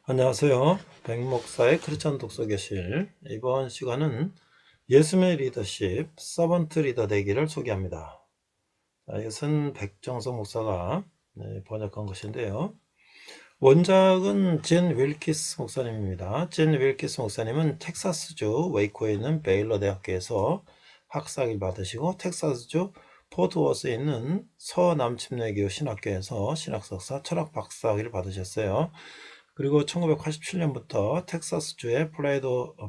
안녕하세요. 백목사의 크리스천 독서교실. 이번 시간은 예수의 리더십, 서번트 리더 되기를 소개합니다. 이것은 백정석 목사가 번역한 것인데요. 원작은 젠 윌키스 목사님입니다. 젠 윌키스 목사님은 텍사스주 웨이코에 있는 베일러 대학교에서 학사학위를 받으시고 텍사스주 포트워스에 있는 서남침례교 신학교에서 신학석사 철학 박사학위를 받으셨어요. 그리고 1987년부터 텍사스주의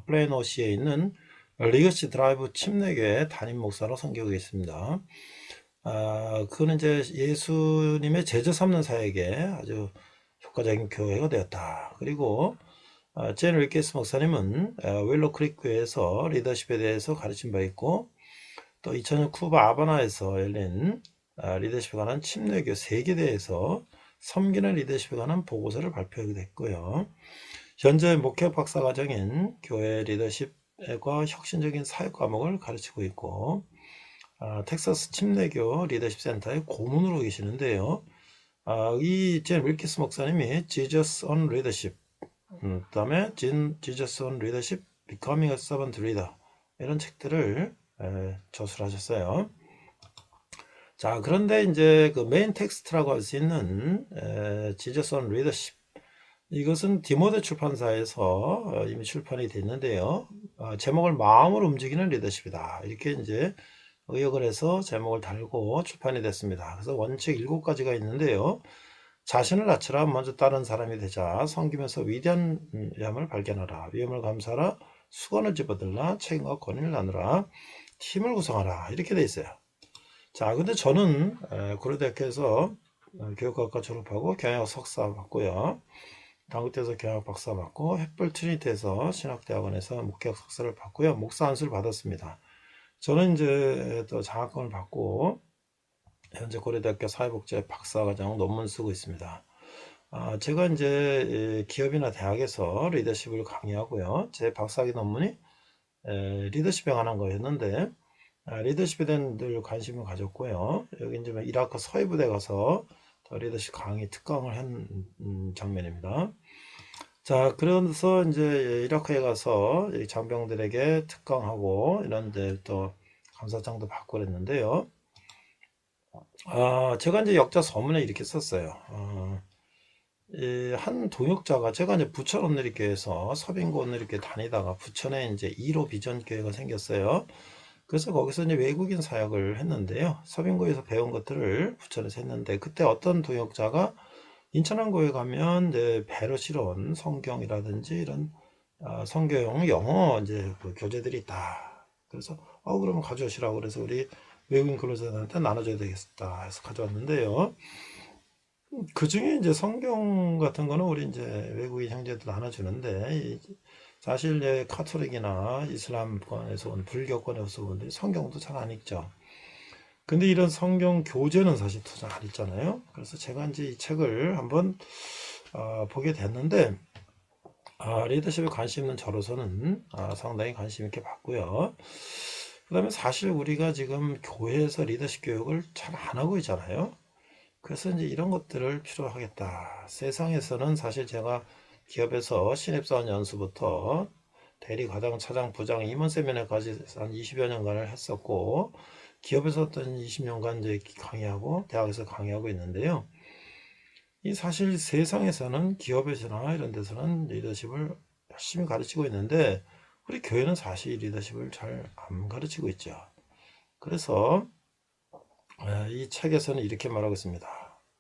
플레이노시에 있는 리거시 드라이브 침례교회 담임 목사로 섬기고 있습니다. 그는 이제 예수님의 제자 삼는 사역에 아주 효과적인 교회가 되었다. 그리고 젠 윌키스 목사님은 윌로 크릭 교회에서 리더십에 대해서 가르친 바 있고, 또 2000년 쿠바 아바나에서 열린 리더십에 관한 침례교 세계대회에서 섬기는 리더십에 관한 보고서를 발표하기도 했고요. 현재 목회 박사 과정인 교회 리더십과 혁신적인 사역 과목을 가르치고 있고, 텍사스 침례교 리더십 센터의 고문으로 계시는데요. 이 젠 윌키스 목사님이 Jesus on Leadership, 그 다음에 Jesus on Leadership, Becoming a Servant Leader, 이런 책들을 저술을 하셨어요. 자, 그런데 이제 그 메인 텍스트라고 할 수 있는 Jesus on Leadership, 이것은 디모데 출판사에서 이미 출판이 됐는데요. 제목을 마음으로 움직이는 리더십이다, 이렇게 이제 의역을 해서 제목을 달고 출판이 됐습니다. 그래서 원칙 7가지가 있는데요. 자신을 낮추라, 먼저 다른 사람이 되자, 섬기면서 위대한 얌을 발견하라, 위험을 감수하라, 수건을 집어들라, 책임과 권위를 나누라, 팀을 구성하라, 이렇게 돼 있어요. 자, 근데 저는 고려대학교에서 교육학과 졸업하고 경영학 석사 받고요. 당국대에서 경영학 박사 받고, 햇불 트리니티에서 신학대학원에서 목회학 석사를 받고요. 목사 안수를 받았습니다. 저는 이제 또 장학금을 받고 현재 고려대학교 사회복지 박사과정 논문 쓰고 있습니다. 제가 이제 기업이나 대학에서 리더십을 강의하고요. 제 박사학위 논문이 리더십에 관한 거였는데, 리더십에 대한 늘 관심을 가졌고요. 여기 이제 이라크 서해부대 가서 리더십 강의 특강을 한 장면입니다. 자, 그래서 이제 이라크에 가서 장병들에게 특강하고 이런 데 또 감사장도 받고 그랬는데요. 제가 이제 역자 서문에 이렇게 썼어요. 한 동역자가, 제가 이제 부천 온누리교회에서 서빙고 온누리교회 다니다가 부천에 이제 1호 비전교회가 생겼어요. 그래서 거기서 이제 외국인 사역을 했는데요. 서빙고에서 배운 것들을 부천에서 했는데, 그때 어떤 동역자가 인천항교회 가면 이제 배로 실어온 성경이라든지 이런 성교용 영어 이제 그 교재들이 있다. 그래서 그러면 가져오시라고, 그래서 우리 외국인 근로자들한테 나눠줘야 되겠다 해서 가져왔는데요. 그 중에 이제 성경 같은 거는 우리 이제 외국인 형제들 나눠주는데, 사실 이제 카톨릭이나 이슬람권에서 온 불교권에서 온 분들이 성경도 잘 안 읽죠. 근데 이런 성경 교재는 사실 잘 안 읽잖아요. 그래서 제가 이제 이 책을 한번 보게 됐는데, 리더십에 관심 있는 저로서는 상당히 관심 있게 봤고요. 그 다음에 사실 우리가 지금 교회에서 리더십 교육을 잘 안 하고 있잖아요. 그래서 이제 이런 것들을 필요하겠다. 세상에서는 사실 제가 기업에서 신입사원 연수부터 대리, 과장, 차장, 부장, 임원 세미나까지 한 20여 년간을 했었고, 기업에서 어떤 20년간 이제 강의하고 대학에서 강의하고 있는데요. 이 사실 세상에서는 기업에서나 이런 데서는 리더십을 열심히 가르치고 있는데, 우리 교회는 사실 리더십을 잘 안 가르치고 있죠. 그래서 이 책에서는 이렇게 말하고 있습니다.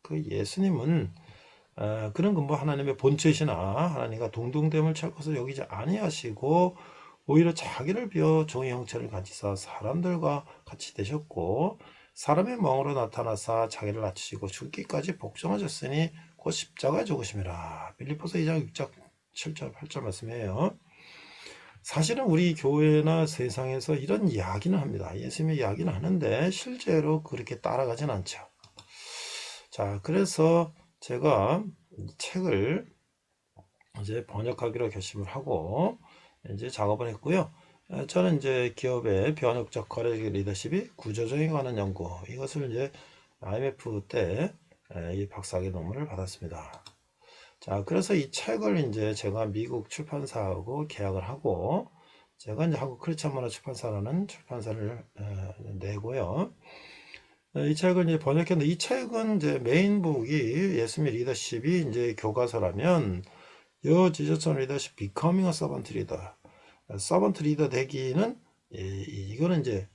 그 예수님은 그런 근본 하나님의 본체시나 하나님과 동등됨을 찰 것을 여기지 아니하시고 오히려 자기를 비워 종의 형체를 가지사 사람들과 같이 되셨고, 사람의 멍으로 나타나사 자기를 낮추시고 죽기까지 복종하셨으니 곧 십자가에 죽으심이라. 빌립보서 2장 6절 7절 8절 말씀이에요. 사실은 우리 교회나 세상에서 이런 이야기는 합니다. 예수님의 이야기는 하는데 실제로 그렇게 따라가진 않죠. 자, 그래서 제가 이 책을 이제 번역하기로 결심을 하고 이제 작업을 했고요. 저는 이제 기업의 변혁적 거래 리더십이 구조적인 관한 연구, 이것을 이제 IMF 때 이 박사학위 논문을 받았습니다. 자, 그래서 이 책을 이제 제가 미국 출판사하고 계약을 하고, 제가 이제 한국 크리스천 문화 출판사라는 출판사를 내고요. 이 책을 이제 번역했는데, 이 책은 이제 메인북이 예수의 리더십이 이제 교과서라면, Your Jesus Leadership Becoming a Servant Leader. 서번트 리더 되기는, 이거는 이제,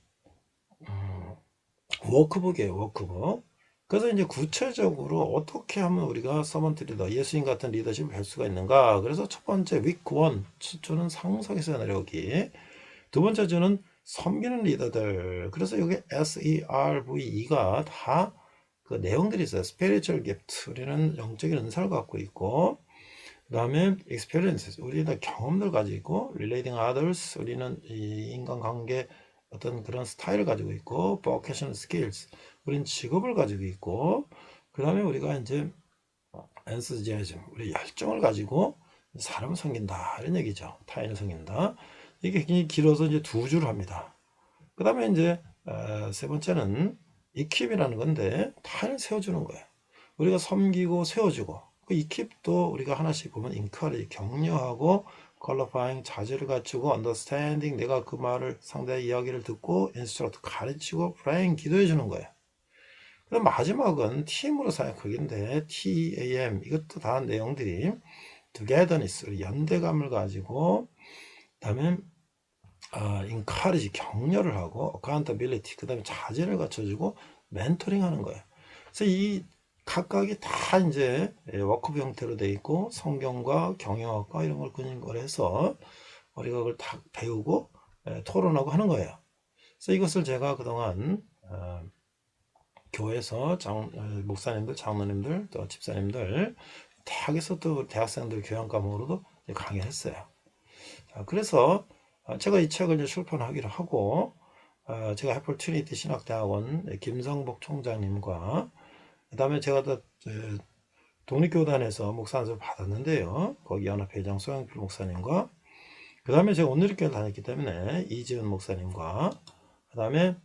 워크북이에요, 워크북. 그래서 이제 구체적으로 어떻게 하면 우리가 서번트 리더, 예수님 같은 리더십을 할 수가 있는가. 그래서 첫 번째, 위크 원, 첫 주는 상속에서 내려오기. 두 번째 주는 섬기는 리더들. 그래서 여기 SERVE가 다 그 내용들이 있어요. Spiritual gift. 우리는 영적인 은사를 갖고 있고, 그 다음에 experiences. 우리는 경험들 가지고 있고, relating others. 우리는 이 인간관계 어떤 그런 스타일을 가지고 있고, vocational skills. 우리는 직업을 가지고 있고, 그 다음에 우리가 이제 enthusiasm. 우리 열정을 가지고 사람을 섬긴다. 이런 얘기죠. 타인을 섬긴다. 이게 굉장히 길어서 이제 두 줄 합니다. 그 다음에 이제 세 번째는 equip이라는 건데 타인을 세워주는 거예요. 우리가 섬기고 세워주고 그 equip도 우리가 하나씩 보면 encourage, 격려하고 qualifying, 자질을 갖추고 understanding, 내가 그 말을 상대의 이야기를 듣고 instruct, 가르치고 praying, 기도해 주는 거예요. 그럼 마지막은 팀으로 사역하기인데 TAM, 이것도 다 내용들이 togetherness, 연대감을 가지고, 그 다음에 encourage, 격려를 하고, accountability, 그 다음에 자제를 갖춰주고, 멘토링 하는 거예요. 그래서 이 각각이 다 이제 워크북 형태로 되어 있고, 성경과 경영학과 이런 걸 근거로 해서 우리가 그걸 다 배우고 토론하고 하는 거예요. 그래서 이것을 제가 그동안 교회에서 목사님들, 장로님들, 또 집사님들, 대학에서 또 대학생들 교양 과목으로도 강의를 했어요. 자, 그래서 제가 이 책을 이제 출판하기로 하고, 제가 해플 트리니티 신학대학원 김성복 총장님과, 그 다음에 제가 또 독립교단에서 목사 안수를 받았는데요. 거기 연합회장 소영필 목사님과, 그 다음에 제가 온누리교회를 다녔기 때문에 이지은 목사님과, 그 다음에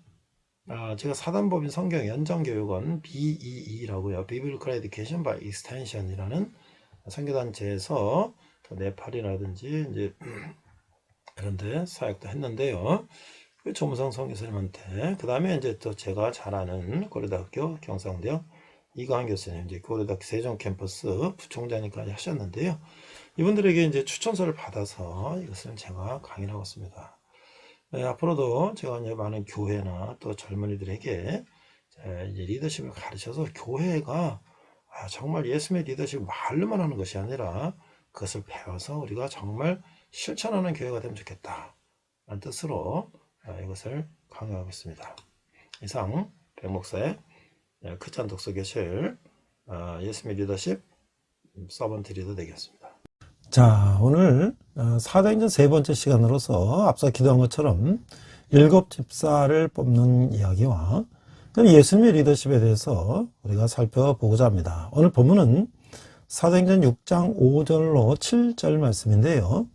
제가 사단법인 성경 연장교육원 BEE라고요. Biblical Education by Extension이라는 선교단체에서 네팔이라든지 이제 그런데 사역도 했는데요. 그 조무성 선교사님한테, 그 다음에 이제 또 제가 잘 아는 고려대학교 경상대학 이광 교수님, 이제 고려대학교 세종 캠퍼스 부총장님까지 하셨는데요. 이분들에게 이제 추천서를 받아서 이것을 제가 강의를 하고 있습니다. 네, 앞으로도 제가 이제 많은 교회나 또 젊은이들에게 이제 리더십을 가르쳐서 교회가 정말 예수의 리더십 말로만 하는 것이 아니라 그것을 배워서 우리가 정말 실천하는 교회가 되면 좋겠다 라는 뜻으로 이것을 강요하고 있습니다. 이상 백목사의 크리스천 독서교실 예수의 리더십 서번트 리더 되겠습니다. 자, 오늘 사도행전 세 번째 시간으로서 앞서 기도한 것처럼 7 집사를 뽑는 이야기와 예수님의 리더십에 대해서 우리가 살펴보고자 합니다. 오늘 본문은 사도행전 6장 5절로 7절 말씀인데요.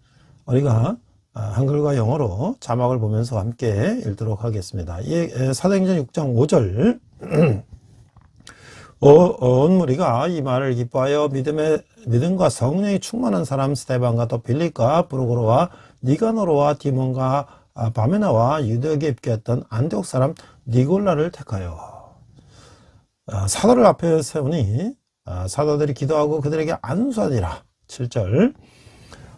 우리가 한글과 영어로 자막을 보면서 함께 읽도록 하겠습니다. 사도행전 6장 5절 온 무리가 이 말을 기뻐하여 믿음과 성령이 충만한 사람 스데반과 또 빌립과 브루고로와 니가노로와 디몬과 바메나와 유대에게 입교했던 안디옥 사람 니골라를 택하여 사도를 앞에 세우니 사도들이 기도하고 그들에게 안수하니라. 7절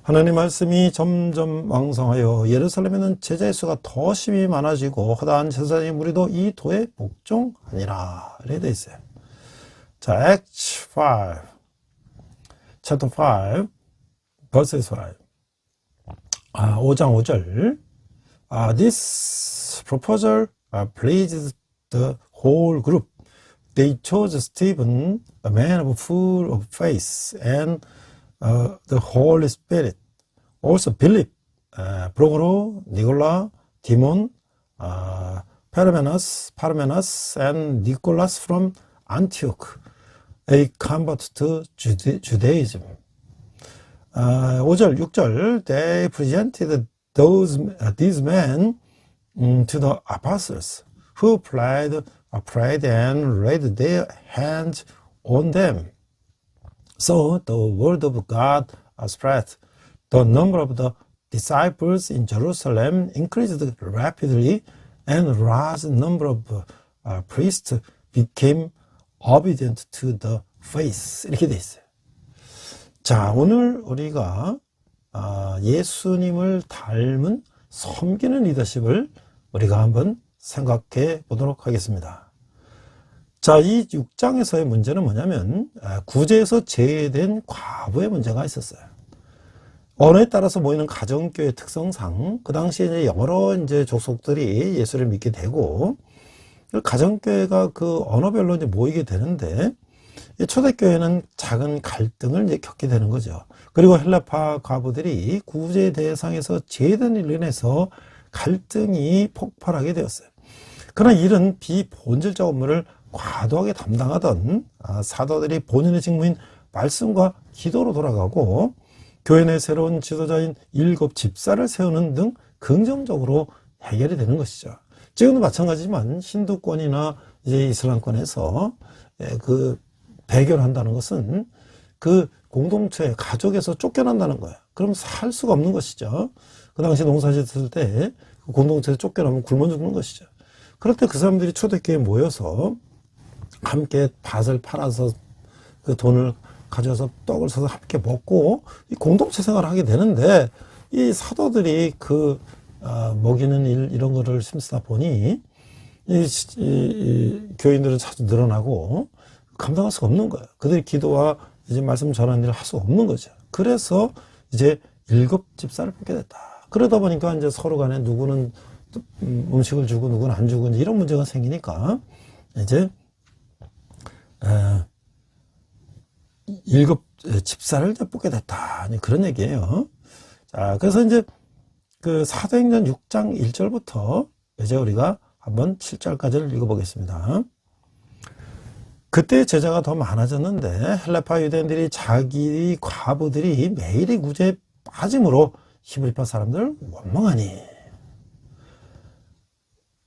하나님 말씀이 점점 왕성하여 예루살렘에는 제자의 수가 더 심히 많아지고 허다한 제사장의 무리도 이 도에 복종하니라. 이렇게 되어 있어요. 자, Acts 5, chapter 5, verses 5. 5장 5절. This proposal pleased the whole group. They chose Stephen, a man full of faith and the Holy Spirit. Also Philip, Procoro, Nicola, Timon, Parmenas, and Nicholas from Antioch. A convert to Judaism. 5절, 6절. They presented these men to the apostles, who prayed and laid their hands on them. So the word of God spread. The number of the disciples in Jerusalem increased rapidly, and a large number of priests became obedient to the faith. 이렇게 돼 있어요. 자, 오늘 우리가 예수님을 닮은 섬기는 리더십을 우리가 한번 생각해 보도록 하겠습니다. 자, 이 6장에서의 문제는 뭐냐면 구제에서 제외된 과부의 문제가 있었어요. 언어에 따라서 모이는 가정교회 특성상 그 당시에 이제 여러 이제 족속들이 예수를 믿게 되고 가정교회가 그 언어별로 이제 모이게 되는데 초대교회는 작은 갈등을 이제 겪게 되는 거죠. 그리고 헬라파 과부들이 구제 대상에서 제외된 일로 인해서 갈등이 폭발하게 되었어요. 그러나 이런 비본질적 업무를 과도하게 담당하던 사도들이 본인의 직무인 말씀과 기도로 돌아가고 교회 내 새로운 지도자인 7 집사를 세우는 등 긍정적으로 해결이 되는 것이죠. 지금도 마찬가지지만 힌두권이나 이제 이슬람권에서 그 배교를 한다는 것은 그 공동체, 가족에서 쫓겨난다는 거예요. 그럼 살 수가 없는 것이죠. 그 당시 농사 짓을 때 그 공동체에서 쫓겨나면 굶어 죽는 것이죠. 그럴 때 그 사람들이 초대교회에 모여서 함께 밭을 팔아서 그 돈을 가져와서 떡을 사서 함께 먹고 이 공동체 생활을 하게 되는데 이 사도들이 그 먹이는 일 이런 거를 심쓰다 보니 이 교인들은 자주 늘어나고 감당할 수가 없는 거예요. 그들이 기도와 이제 말씀 전하는 일을 할 수 없는 거죠. 그래서 이제 7 집사를 뽑게 됐다. 그러다 보니까 이제 서로 간에 누구는 음식을 주고 누구는 안 주고 이런 문제가 생기니까 이제 7 집사를 이제 뽑게 됐다. 그런 얘기예요. 자, 그래서 이제 그 사도행전 6장 1절부터 이제 우리가 한번 7절까지를 읽어보겠습니다. 그때 제자가 더 많아졌는데 헬라파 유대인들이 자기 과부들이 매일의 구제에 빠짐으로 히브리파 사람들을 원망하니.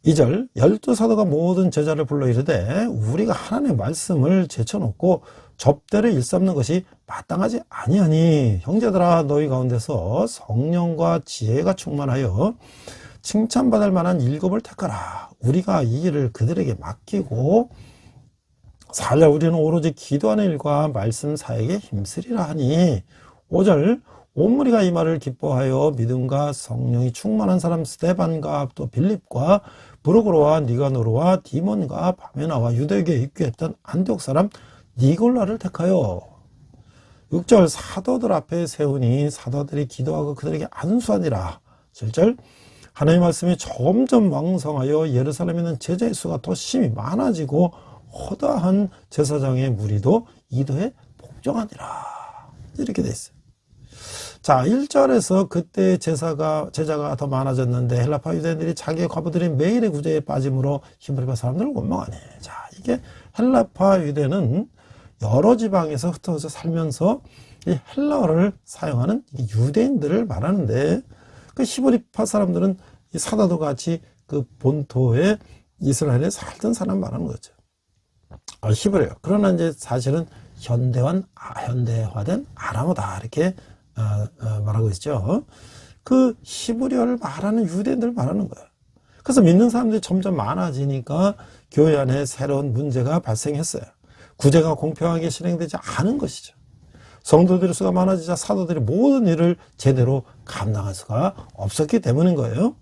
2절 12사도가 모든 제자를 불러 이르되 우리가 하나님의 말씀을 제쳐놓고 접대를 일삼는 것이 마땅하지 아니하니 형제들아 너희 가운데서 성령과 지혜가 충만하여 칭찬받을 만한 7을 택하라. 우리가 이 일을 그들에게 맡기고 살려 우리는 오로지 기도하는 일과 말씀 사역에 힘쓰리라 하니. 5절 온 무리가 이 말을 기뻐하여 믿음과 성령이 충만한 사람 스데반과 또 빌립과 브루고로와 니가노르와 디몬과 바메나와 유대교에 입교했던 안디옥 사람 니골라를 택하여. 6절 사도들 앞에 세우니 사도들이 기도하고 그들에게 안수하니라. 7절 하나님의 말씀이 점점 왕성하여 예루살렘에 있는 제자의 수가 더 심히 많아지고 허다한 제사장의 무리도 이도에 복종하니라. 이렇게 돼 있어요. 자, 1절에서 그때 제자가 더 많아졌는데 헬라파 유대인들이 자기의 과부들이 매일의 구제에 빠짐으로 히브리파 사람들을 원망하네. 자, 이게 헬라파 유대는 여러 지방에서 흩어져 살면서 이 헬라어를 사용하는 유대인들을 말하는데 그 히브리파 사람들은 이 사도도 같이 그 본토에 이스라엘에 살던 사람 말하는 거죠. 히브리어. 그러나 이제 사실은 현대화된 아람어다 이렇게 말하고 있죠. 그 히브리어를 말하는 유대인들 말하는 거예요. 그래서 믿는 사람들이 점점 많아지니까 교회 안에 새로운 문제가 발생했어요. 구제가 공평하게 실행되지 않은 것이죠. 성도들의 수가 많아지자 사도들이 모든 일을 제대로 감당할 수가 없었기 때문인 거예요.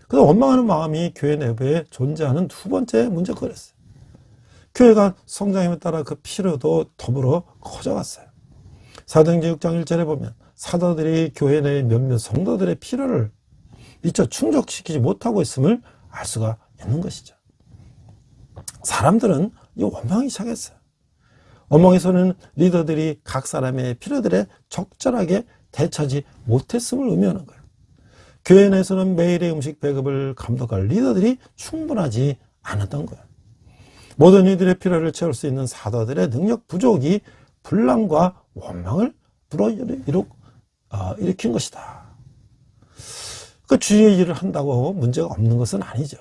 그래서 원망하는 마음이 교회 내부에 존재하는 두 번째 문제거리였어요. 교회가 성장함에 따라 그 필요도 더불어 커져갔어요. 사도행전 6장 1절에 보면 사도들이 교회 내 몇몇 성도들의 필요를 미처 충족시키지 못하고 있음을 알 수가 있는 것이죠. 사람들은 이 원망이 시작했어요. 원망에서는 리더들이 각 사람의 필요들에 적절하게 대처하지 못했음을 의미하는 거예요. 교회 내에서는 매일의 음식 배급을 감독할 리더들이 충분하지 않았던 거예요. 모든 이들의 필요를 채울 수 있는 사도들의 능력 부족이 분란과 원망을 일으킨 것이다. 그 주의 일을 한다고 문제가 없는 것은 아니죠.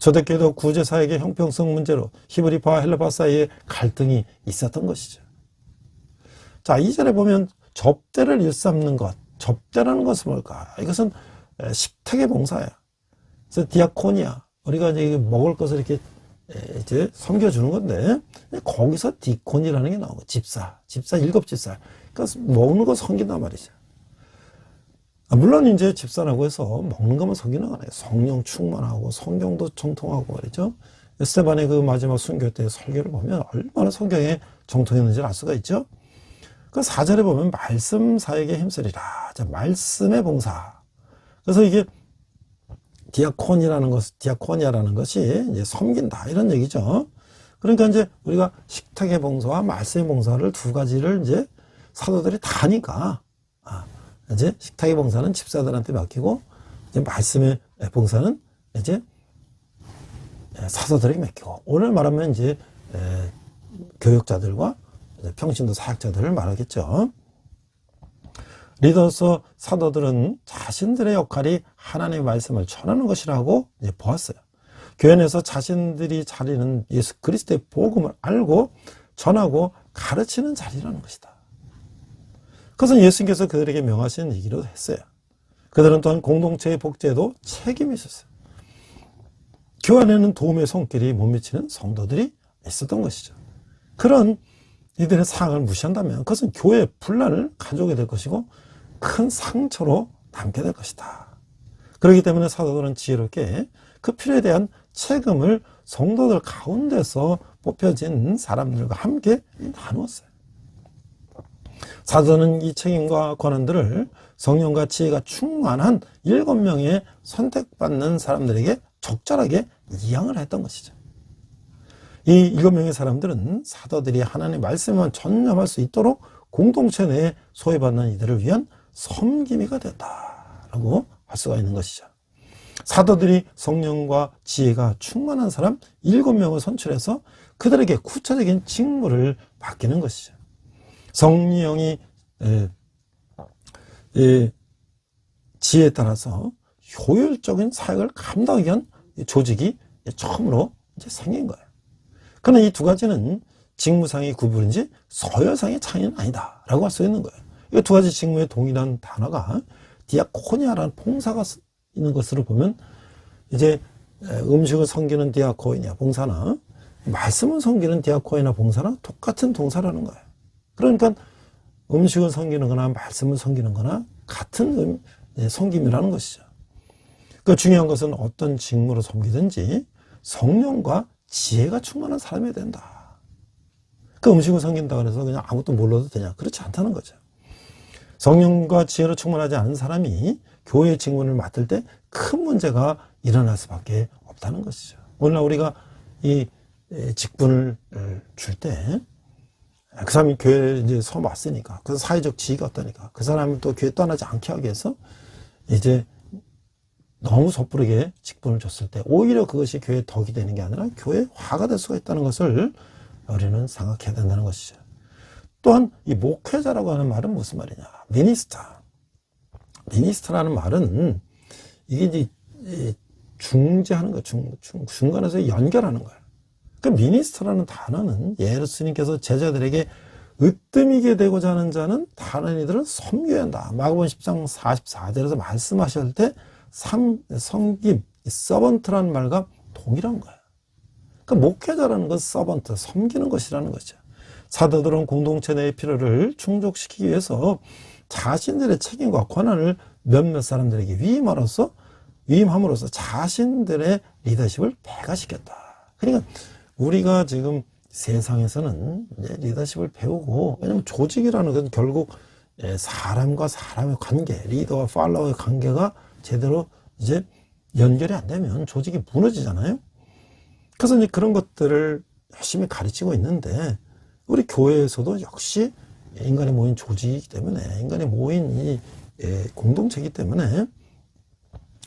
초대교회도 구제사역의 형평성 문제로 히브리파와 헬라파 사이에 갈등이 있었던 것이죠. 자, 2절에 보면 접대를 일삼는 것. 접대라는 것은 뭘까? 이것은 식탁의 봉사야. 그래서 디아코니아. 우리가 이제 먹을 것을 이렇게 이제 섬겨주는 건데, 거기서 디콘이라는 게 나오고, 집사, 일곱 집사. 그러니까 먹는 거 섬긴단 말이죠. 물론 이제 집사라고 해서 먹는 것만 섬기는 거 아니에요. 성령 충만하고 성경도 정통하고 말이죠. 스테반의 그 마지막 순교 때 설교를 보면 얼마나 성경에 정통했는지를 알 수가 있죠. 그 4절에 보면 말씀 사역에 힘쓰리라. 자, 말씀의 봉사. 그래서 이게 디아코니아라는 것이 이제 섬긴다 이런 얘기죠. 그러니까 이제 우리가 식탁의 봉사와 말씀의 봉사를 두 가지를 이제 사도들이 다 하니까, 이제 식탁의 봉사는 집사들한테 맡기고, 이제 말씀의 봉사는 이제 사도들에게 맡기고, 오늘 말하면 이제 교역자들과 평신도 사역자들을 말하겠죠. 리더로서 사도들은 자신들의 역할이 하나님의 말씀을 전하는 것이라고 이제 보았어요. 교회 내에서 자신들이 자리는 예수 그리스도의 복음을 알고 전하고 가르치는 자리라는 것이다. 그것은 예수님께서 그들에게 명하신 얘기로 했어요. 그들은 또한 공동체의 복제에도 책임이 있었어요. 교회 안에는 도움의 손길이 못 미치는 성도들이 있었던 것이죠. 그런 이들의 사항을 무시한다면 그것은 교회의 분란을 가져오게 될 것이고 큰 상처로 남게 될 것이다. 그렇기 때문에 사도들은 지혜롭게 그 필요에 대한 책임을 성도들 가운데서 뽑혀진 사람들과 함께 나누었어요. 사도는 이 책임과 권한들을 성령과 지혜가 충만한 7명의 선택받는 사람들에게 적절하게 이양을 했던 것이죠. 이 7명의 사람들은 사도들이 하나님의 말씀만 전념할 수 있도록 공동체 내에 소외받는 이들을 위한 섬김이가 됐다라고 할 수가 있는 것이죠. 사도들이 성령과 지혜가 충만한 사람 7명을 선출해서 그들에게 구체적인 직무를 맡기는 것이죠. 성령이 지혜에 따라서 효율적인 사역을 감당하기 위한 조직이 처음으로 이제 생긴 거예요. 그러나 이 두 가지는 직무상의 구분인지 서열상의 차이는 아니다라고 할 수 있는 거예요. 이 두 가지 직무의 동일한 단어가 디아코니아라는 봉사가 있는 것으로 보면 이제 음식을 섬기는 디아코니아 봉사나 말씀을 섬기는 디아코니아 봉사나 똑같은 동사라는 거예요. 그러니까 음식을 섬기는 거나 말씀을 섬기는 거나 같은 섬김이라는 것이죠. 그 중요한 것은 어떤 직무로 섬기든지 성령과 지혜가 충만한 사람이 된다. 그 음식을 섬긴다 그래서 그냥 아무것도 몰라도 되냐? 그렇지 않다는 거죠. 성령과 지혜로 충만하지 않은 사람이 교회의 직무를 맡을 때 큰 문제가 일어날 수밖에 없다는 것이죠. 오늘날 우리가 이 직분을 줄 때 그 사람이 교회에 이제 처음 왔으니까, 그래서 사회적 지위가 없다니까, 그 사람을 또 교회 떠나지 않게 하기 위해서 이제 너무 섣부르게 직분을 줬을 때 오히려 그것이 교회에 덕이 되는 게 아니라 교회에 화가 될 수가 있다는 것을 우리는 생각해야 된다는 것이죠. 또한 이 목회자라고 하는 말은 무슨 말이냐? 미니스터라는 말은 이게 이제 중재하는 거, 중간에서 연결하는 거예요. 그 미니스터라는 단어는 예수님께서 제자들에게 으뜸이게 되고자 하는 자는 다른 이들을 섬겨야 한다. 마가복음 10장 44절에서 말씀하실 때 섬김, 서번트라는 말과 동일한 거예요. 그러니까 목회자라는 건 서번트, 섬기는 것이라는 거죠. 사도들은 공동체 내의 필요를 충족시키기 위해서 자신들의 책임과 권한을 몇몇 사람들에게 위임함으로써 자신들의 리더십을 배가시켰다. 그러니까 우리가 지금 세상에서는 이제 리더십을 배우고, 왜냐면 조직이라는 건 결국 사람과 사람의 관계, 리더와 팔로워의 관계가 제대로 이제 연결이 안 되면 조직이 무너지잖아요. 그래서 이제 그런 것들을 열심히 가르치고 있는데, 우리 교회에서도 역시 인간이 모인 조직이기 때문에, 인간이 모인 이 공동체이기 때문에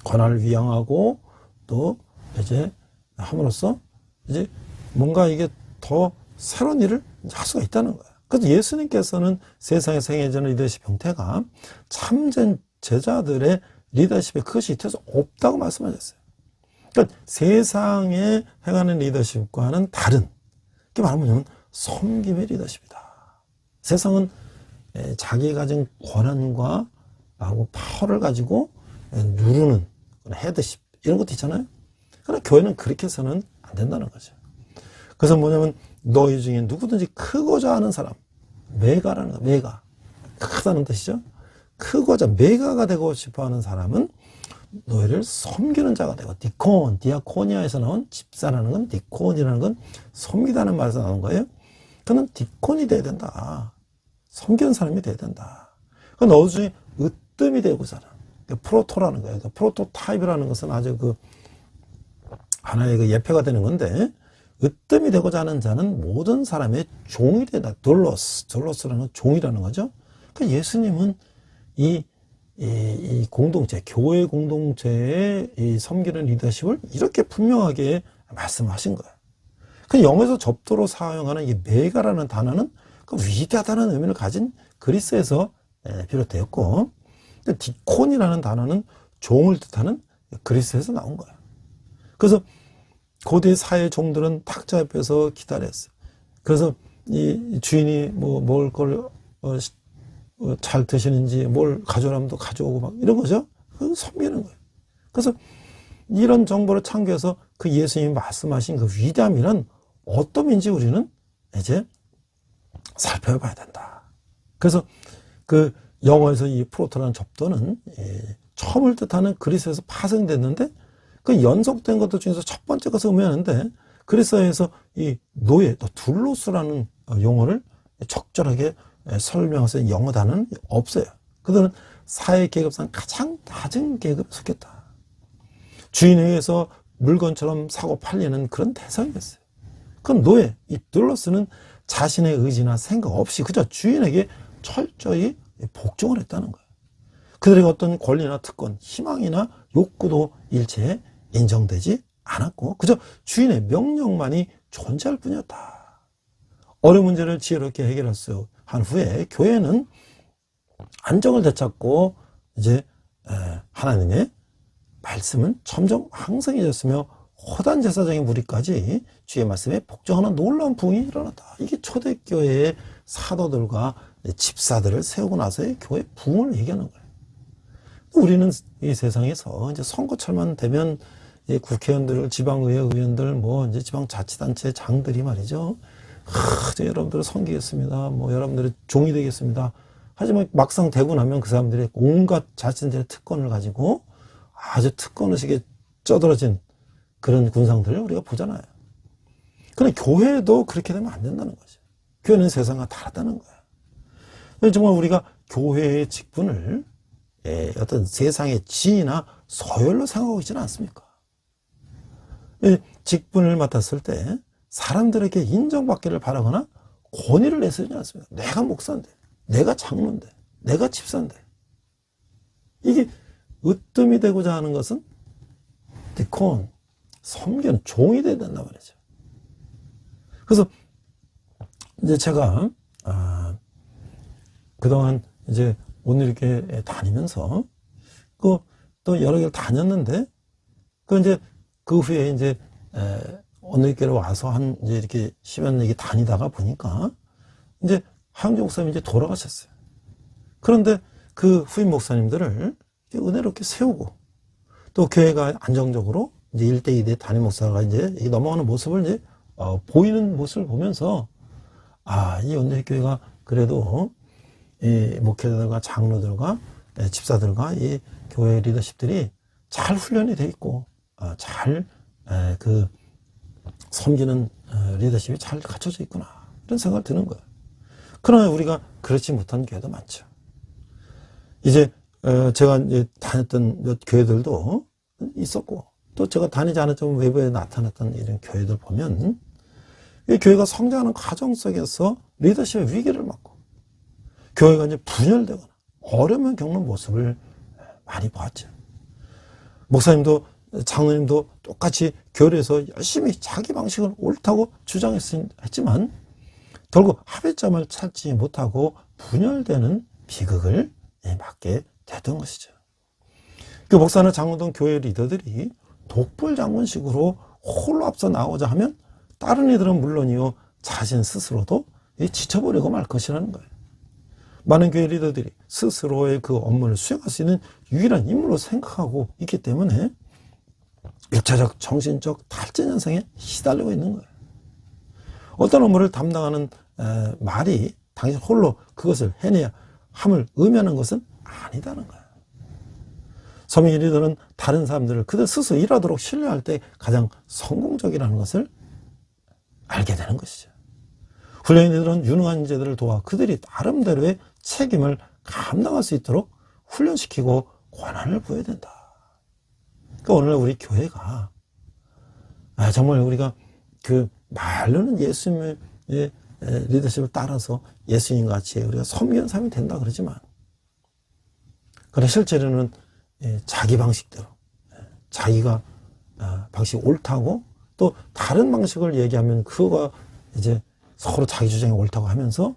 권한을 위양하고 또 이제 함으로써 이제 뭔가 이게 더 새로운 일을 할 수가 있다는 거예요. 그래서 예수님께서는 세상에서 행해지는 리더십 형태가 참된 제자들의 리더십에 그것이 있어서 없다고 말씀하셨어요. 그러니까 세상에 행하는 리더십과는 다른, 이렇게 말하면 섬김의 리더십이다. 세상은 자기 가진 권한과 하고 파워를 가지고 누르는 헤드십 이런 것도 있잖아요. 그러나 교회는 그렇게 해서는 안 된다는 거죠. 그래서 뭐냐면 너희 중에 누구든지 크고자 하는 사람, 메가라는 거, 메가 크다는 뜻이죠. 크고자 메가가 되고 싶어하는 사람은 너희를 섬기는 자가 되고, 디콘, 디아코니아에서 나온 집사라는 건, 디콘이라는 건 섬기다는 말에서 나온 거예요. 그는 디콘이 돼야 된다. 섬기는 사람이 돼야 된다. 그 너희 중에 으뜸이 되고자 하는, 프로토라는 거예요. 프로토타입이라는 것은 아주 하나의 예표가 되는 건데, 으뜸이 되고자 하는 자는 모든 사람의 종이 되다. 돌로스라는 종이라는 거죠. 그러니까 예수님은 이 공동체, 교회 공동체의 이 섬기는 리더십을 이렇게 분명하게 말씀하신 거예요. 그 영어에서 접도로 사용하는 이 메가라는 단어는 그 위대하다는 의미를 가진 그리스에서 비롯되었고, 디콘이라는 단어는 종을 뜻하는 그리스에서 나온 거예요. 그래서 고대 사회 종들은 탁자 옆에서 기다렸어요. 그래서 이 주인이 먹을 걸 잘 드시는지 뭘 가져오라면 또 가져오고 막 이런 거죠. 그 섬기는 거예요. 그래서 이런 정보를 참고해서 그 예수님이 말씀하신 그 위대함이란 어떤인지 우리는 이제 살펴봐야 된다. 그래서 그 영어에서 이 프로토라는 접도는 처음을 뜻하는 그리스에서 파생됐는데, 그 연속된 것들 중에서 첫 번째 것을 의미하는데, 그리스어에서 이 노예, 또 둘로스라는 용어를 적절하게 설명해서 영어 단어는 없어요. 그들은 사회 계급상 가장 낮은 계급에 속했다. 주인에 의해서 물건처럼 사고 팔리는 그런 대상이었어요. 그럼 노예, 이 둘로스는 자신의 의지나 생각 없이 그저 주인에게 철저히 복종을 했다는 거예요. 그들에게 어떤 권리나 특권, 희망이나 욕구도 일체에 인정되지 않았고, 그저 주인의 명령만이 존재할 뿐이었다. 어려운 문제를 지혜롭게 해결할 수 한 후에 교회는 안정을 되찾고 이제 하나님의 말씀은 점점 왕성해졌으며 허단 제사장의 무리까지 주의 말씀에 복종하는 놀라운 부흥이 일어났다. 이게 초대교회의 사도들과 집사들을 세우고 나서의 교회 부흥을 얘기하는 거예요. 우리는 이 세상에서 이제 선거철만 되면 국회의원들, 지방의회 의원들, 이제 지방자치단체 장들이 말이죠. 여러분들을 섬기겠습니다. 여러분들의 종이 되겠습니다. 하지만 막상 되고 나면 그 사람들이 온갖 자신들의 특권을 가지고 아주 특권의식에 쩌들어진 그런 군상들을 우리가 보잖아요. 그런데 교회도 그렇게 되면 안 된다는 거죠. 교회는 세상과 다르다는 거예요. 정말 우리가 교회의 직분을 어떤 세상의 지위나 서열로 생각하고 있지는 않습니까? 직분을 맡았을 때 사람들에게 인정받기를 바라거나 권위를 내세우지 않습니다. 내가 목사인데, 내가 장로인데, 내가 집사인데. 이게 으뜸이 되고자 하는 것은 디콘, 섬기는 종이 돼야 된단 말이죠. 그래서 이제 제가 그동안 이제 오늘 이렇게 다니면서 또 여러 개를 다녔는데, 그 후에 이제 오늘께로 와서 이제 이렇게 10여 년 다니다가 보니까 이제 하영재 목사님이 이제 돌아가셨어요. 그런데 그 후임 목사님들을 은혜롭게 세우고, 또 교회가 안정적으로 이제 1대 2대 담임 목사가 이제 넘어가는 모습을 이제 보이는 모습을 보면서, 이 온누리교회가 그래도 이 목회자들과 장로들과 집사들과 이 교회 리더십들이 잘 훈련이 돼 있고, 잘 섬기는 리더십이 잘 갖춰져 있구나, 이런 생각이 드는 거예요. 그러나 우리가 그렇지 못한 교회도 많죠. 이제 제가 이제 다녔던 몇 교회들도 있었고, 또 제가 다니지 않았지만 외부에 나타났던 이런 교회들 보면, 이 교회가 성장하는 과정 속에서 리더십의 위기를 맞고, 교회가 이제 분열되거나 어려움을 겪는 모습을 많이 봤죠. 목사님도 장로님도 똑같이 교회에서 열심히 자기 방식을 옳다고 주장했지만 결국 합의점을 찾지 못하고 분열되는 비극을 맞게 됐던 것이죠. 그 목사나 장로 등 교회 리더들이 독불 장군식으로 홀로 앞서 나오자 하면 다른 이들은 물론이요, 자신 스스로도 지쳐버리고 말 것이라는 거예요. 많은 교회 리더들이 스스로의 그 업무를 수행할 수 있는 유일한 인물로 생각하고 있기 때문에 육체적, 정신적 탈진 현상에 시달리고 있는 거예요. 어떤 업무를 담당하는 말이 당신 홀로 그것을 해내야 함을 의미하는 것은 아니다는 거예요. 서민 리더는 다른 사람들을 그들 스스로 일하도록 신뢰할 때 가장 성공적이라는 것을 알게 되는 것이죠. 훌륭한 리더는 유능한 인재들을 도와 그들이 나름대로의 책임을 감당할 수 있도록 훈련시키고 권한을 부여야 된다. 그러니까 오늘날 우리 교회가 정말 우리가 그 말로는 예수님의 리더십을 따라서 예수님 같이 우리가 섬기는 삶이 된다 그러지만, 그러나 실제로는 자기 방식대로 자기가 방식이 옳다고 또 다른 방식을 얘기하면 그거가 이제 서로 자기 주장이 옳다고 하면서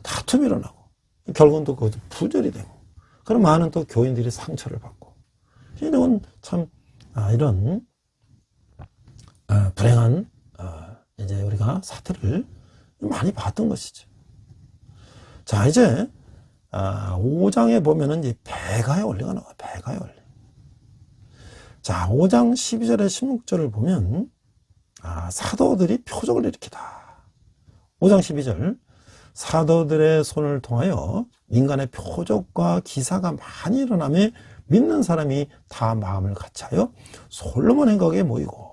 다툼이 일어나고 결국은 또 그것도 부절이 되고, 그런 많은 또 교인들이 상처를 받고, 이런 참 이런 불행한 이제 우리가 사태를 많이 봤던 것이죠. 자, 이제 5장에 보면은 이제 배가의 원리가 나와요. 배가의 원리. 자, 5장 12절에 16절을 보면 사도들이 표적을 일으키다. 5장 12절, 사도들의 손을 통하여 인간의 표적과 기사가 많이 일어나며 믿는 사람이 다 마음을 같이하여 솔로몬 행각에 모이고,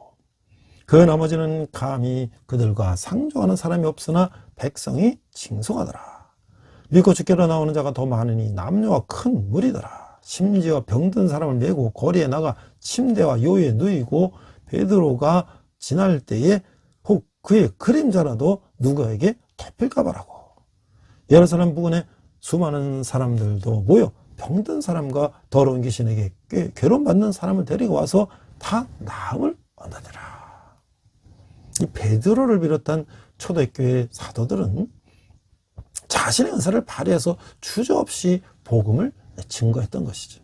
그 나머지는 감히 그들과 상종하는 사람이 없으나 백성이 징속하더라. 믿고 죽게로 나오는 자가 더 많으니 남녀와 큰 무리더라. 심지어 병든 사람을 메고 거리에 나가 침대와 요에 누이고 베드로가 지날 때에 혹 그의 그림자라도 누구에게 덮일까 봐라고. 예루살렘 부근에 수많은 사람들도 모여 병든 사람과 더러운 귀신에게 괴로움받는 사람을 데리고 와서 다 나음을 얻으더라. 이 베드로를 비롯한 초대교회 사도들은 자신의 은사를 발휘해서 주저없이 복음을 증거했던 것이죠.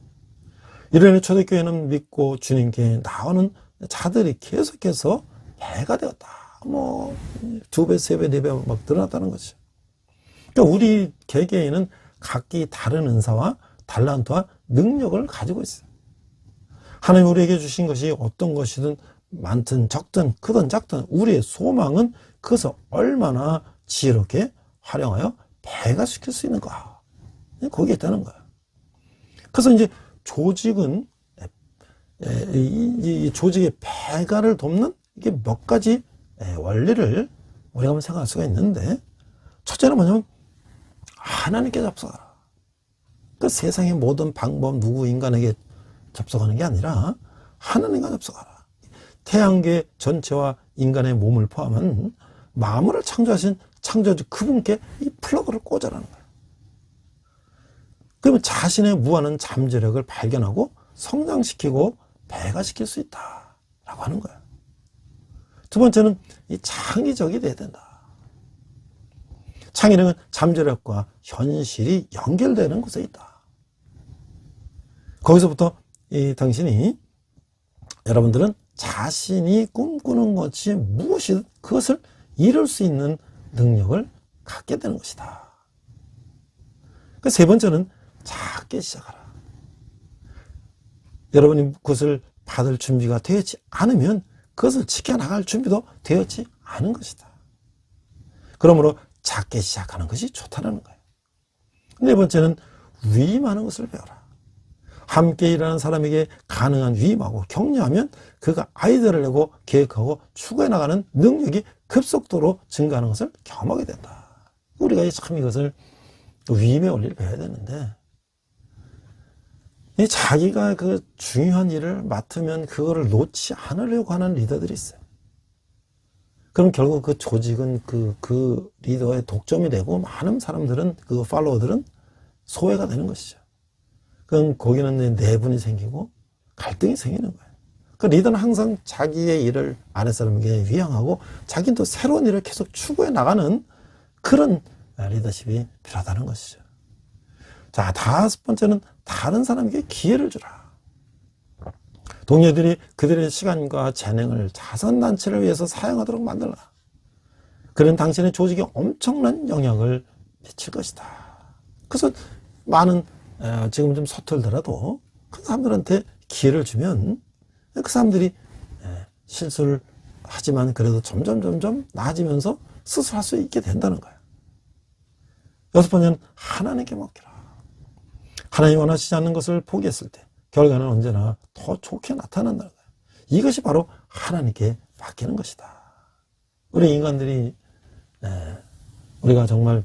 이런 초대교회는 믿고 주님께 나오는 자들이 계속해서 배가 되었다. 2배, 3배, 4배 막 늘어났다는 거죠. 그러니까 우리 개개인은 각기 다른 은사와 달란트와 능력을 가지고 있어요. 하나님 우리에게 주신 것이 어떤 것이든 많든 적든 크든 작든 우리의 소망은 그것을 얼마나 지혜롭게 활용하여 배가시킬 수 있는가, 거기에 있다는 거야. 그래서 이제 조직은 이 조직의 배가를 돕는 이게 몇 가지 원리를 우리가 한번 생각할 수가 있는데, 첫째는 뭐냐면 하나님께 접속하라. 그 세상의 모든 방법 누구 인간에게 접속하는 게 아니라 하나님과 접속하라. 태양계 전체와 인간의 몸을 포함한 만물을 창조하신 창조주 그분께 이 플러그를 꽂아라는 거예요. 그러면 자신의 무한한 잠재력을 발견하고 성장시키고 배가시킬 수 있다라고 하는 거예요. 두 번째는 이 창의적이 돼야 된다. 창의력은 잠재력과 현실이 연결되는 곳에 있다. 거기서부터 당신이 여러분들은 자신이 꿈꾸는 것이 무엇이든 그것을 이룰 수 있는 능력을 갖게 되는 것이다. 세 번째는 작게 시작하라. 여러분이 그것을 받을 준비가 되었지 않으면 그것을 지켜나갈 준비도 되었지 않은 것이다. 그러므로 작게 시작하는 것이 좋다는 거예요. 네 번째는 위임하는 것을 배워라. 함께 일하는 사람에게 가능한 위임하고 격려하면 그가 아이디어를 내고 계획하고 추구해 나가는 능력이 급속도로 증가하는 것을 경험하게 된다. 우리가 참 이것을 위임의 원리를 배워야 되는데, 자기가 그 중요한 일을 맡으면 그거를 놓지 않으려고 하는 리더들이 있어요. 그럼 결국 그 조직은 그 리더의 독점이 되고 많은 사람들은 그 팔로워들은 소외가 되는 것이죠. 그럼 거기는 내분이 생기고 갈등이 생기는 거예요. 그 리더는 항상 자기의 일을 아랫사람에게 위양하고 자기는 또 새로운 일을 계속 추구해 나가는 그런 리더십이 필요하다는 것이죠. 자, 다섯 번째는 다른 사람에게 기회를 주라. 동료들이 그들의 시간과 재능을 자선단체를 위해서 사용하도록 만들라. 그런 당신의 조직에 엄청난 영향을 미칠 것이다. 그래서 많은 지금 좀 서툴더라도 그 사람들한테 기회를 주면 그 사람들이 실수를 하지만 그래도 점점 나아지면서 스스로 할 수 있게 된다는 거예요. 여섯 번째는 하나님께 맡기라. 하나님 원하시지 않는 것을 포기했을 때 결과는 언제나 더 좋게 나타난다는 거예요. 이것이 바로 하나님께 맡기는 것이다. 우리 인간들이 우리가 정말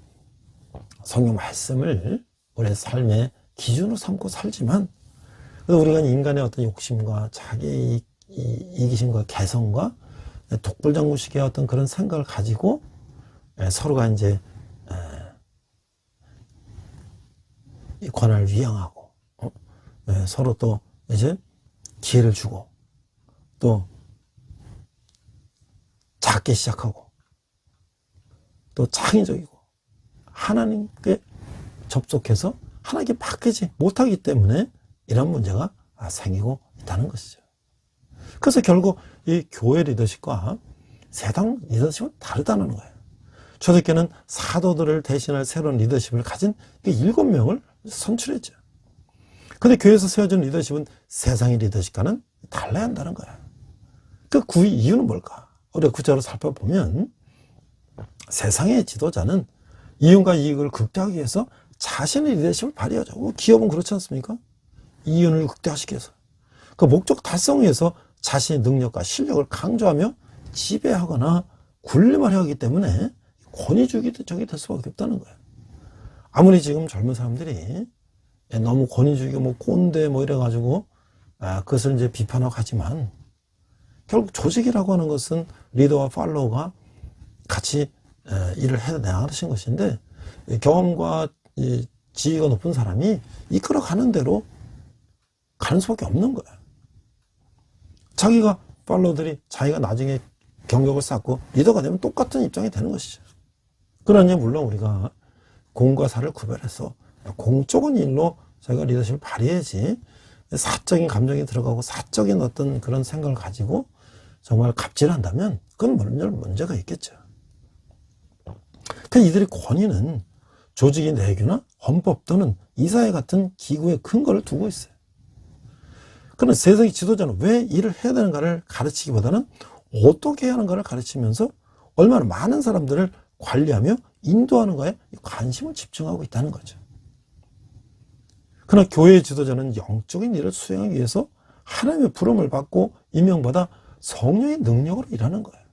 성경 말씀을 우리의 삶의 기준으로 삼고 살지만 우리가 인간의 어떤 욕심과 자기 이기심과 개성과 독불장구식의 어떤 그런 생각을 가지고 서로가 이제 이 권한을 위양하고 서로 또 이제 기회를 주고 또 작게 시작하고 또 창의적이고 하나님께 접속해서 하나님께 맡기지 못하기 때문에 이런 문제가 생기고 있다는 것이죠. 그래서 결국 이 교회 리더십과 세상 리더십은 다르다는 거예요. 초대교회는 사도들을 대신할 새로운 리더십을 가진 7명을 선출했죠. 근데 교회에서 세워진 리더십은 세상의 리더십과는 달라야 한다는 거예요. 그 이유는 뭘까? 우리가 구체적으로 살펴보면 세상의 지도자는 이윤과 이익을 극대화하기 위해서 자신의 리더십을 발휘하죠. 기업은 그렇지 않습니까? 이윤을 극대화시키기 위해서. 그 목적 달성을 위해서 자신의 능력과 실력을 강조하며 지배하거나 군림을 하기 때문에 권위주의적이 될 수밖에 없다는 거예요. 아무리 지금 젊은 사람들이 너무 권위주의고 꼰대 이래가지고 그것을 이제 비판하고 하지만 결국 조직이라고 하는 것은 리더와 팔로워가 같이 일을 해나가신 것인데 경험과 지위가 높은 사람이 이끌어가는 대로 가는 수밖에 없는 거예요. 자기가 팔로워들이 자기가 나중에 경력을 쌓고 리더가 되면 똑같은 입장이 되는 것이죠. 그러니 물론 우리가 공과 사를 구별해서 공적인 일로 저희가 리더십을 발휘해야지 사적인 감정이 들어가고 사적인 어떤 그런 생각을 가지고 정말 갑질한다면 그건 문제가 있겠죠. 그 이들의 권위는 조직의 내규나 헌법 또는 이사회 같은 기구의 근거를 두고 있어요. 그러나 세상의 지도자는 왜 일을 해야 되는가를 가르치기보다는 어떻게 해야 하는가를 가르치면서 얼마나 많은 사람들을 관리하며 인도하는 거에 관심을 집중하고 있다는 거죠. 그러나 교회의 지도자는 영적인 일을 수행하기 위해서 하나님의 부름을 받고 임명받아 성령의 능력으로 일하는 거예요.